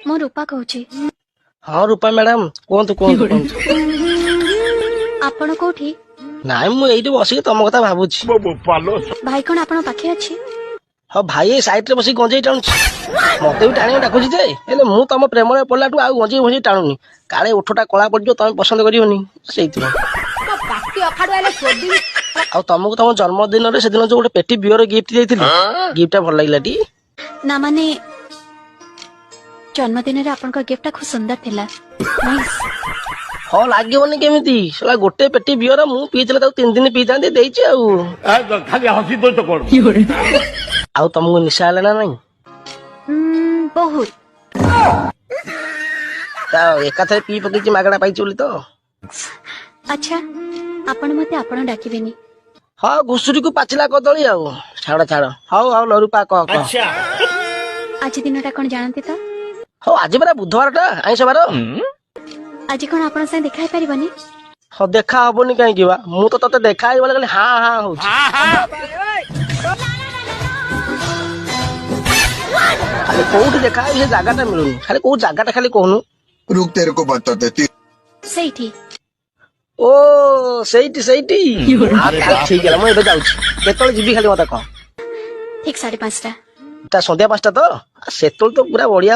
ମୁଁ ରୂପା କହୁଛି। ହଁ ରୂପା ମ୍ୟାଡାମ କୁହନ୍ତୁ କୁହନ୍ତୁ କୁହନ୍ତୁ। ଆପଣ କୋଉଠି? ନାଇଁ ମୁଁ ଏଇଠି ବସିକି ତମ କଥା ଭାବୁଛି। ଭାଇ କଣ ଆପଣଙ୍କ ପାଖେ ଅଛି? ହଁ ଭାଇ ଏଇ ସାଇଟ୍ ରେ ବସିକି ଗଞ୍ଜେଇ ଟାଣୁଛି। ମତେ ବି ଟାଣିବାକୁ ଡାକୁଛି ଯେ, ହେଲେ ମୁଁ ତମ ପ୍ରେମରେ ପଡିଲାଠୁ ଆଉ ଗଞ୍ଜେଇ ଭଞ୍ଜେଇ ଟାଣୁନି। କାଳେ ଓଠଟା କଳା ପଡିଯିବ ତମେ ପସନ୍ଦ କରିବନି ସେଇଥିପାଇଁ। ଆଉ ତମକୁ ତମ ଜନ୍ମଦିନରେ ସେଦିନ ଯୋଉ ଗୋଟେ ପେଟି ବିୟର ଗିଫ୍ଟ ଦେଇଥିଲି, ଗିଫ୍ଟଟା ଭଲ ଲାଗିଲା ଟି? ନା ମାନେ ଜନ୍ମଦିନରେ ଆପଣଙ୍କ ଗିଫ୍ଟଟା ଖୁବ ସୁନ୍ଦର ଥିଲା। ନାଇସ୍। ହଁ ଲାଗିବନି କେମିତି? ସେଟା ଗୋଟେ ପେଟି ବିୟର ମୁଁ ପିଇଥିଲେ ତାକୁ 3 ଦିନ ପିଇଥାନ୍ତି, ଦେଇଛି ଆଉ। ଆଉ ତମକୁ ନିଶା ହେଲା ନା ନାଇଁ? ବହୁତ। ତା ଏକାଥରେ ପିଇ ପକେଇଛି ମାଗଣା ପାଇଛି ବୋଲି ତ। ଆଚ୍ଛା ଆପଣ ମତେ ଆପଣ ଡାକିବେନି? ହଁ ଘୁଷୁରୀକୁ ପାଚିଲା କଦଳୀ ଆଉ। ଛାଡ ଛାଡ। ହଉ ହଉ ଲରୁପା କହ। ଆଜି ଦିନଟା କଣ ଜାଣନ୍ତି ତ? ହଉ ଆଜି ପରା ବୁଧବାରଟା, ଆଇଁଷ ବାର। ଆଜି କଣ ଆପଣଙ୍କ ସାଙ୍ଗେ ଦେଖା ହେଇପାରିବନି? ହଁ ଦେଖା ହବନି କାହିଁକି ବା? ମୁଁ ତ ତତେ ଦେଖା ହେଇଗଲେ ଖାଲି ହାଁ ହାଁ ହଉଛି। ଖାଲି କୋଉଠି ଦେଖା ହେବି ସେ ଜାଗାଟା ମିଳୁନି। ଖାଲି କୋଉ ଜାଗାଟା ଖାଲି କହୁନୁ। रुक तेरे को बताते ସେଇଠି। ଓ ସେଇଠି ସେଇଠି। ଠିକ ହେଲା, ମୁଁ ଏବେ ଯାଉଛି। କେତେବେଳେ ଯିବି ଖାଲି ମତେ କହ। ଠିକ 5:30। ତା ସନ୍ଧ୍ୟା 5ଟା ତ? ସେତେବେଳେ ତ ପୁରା ବଢିଆ।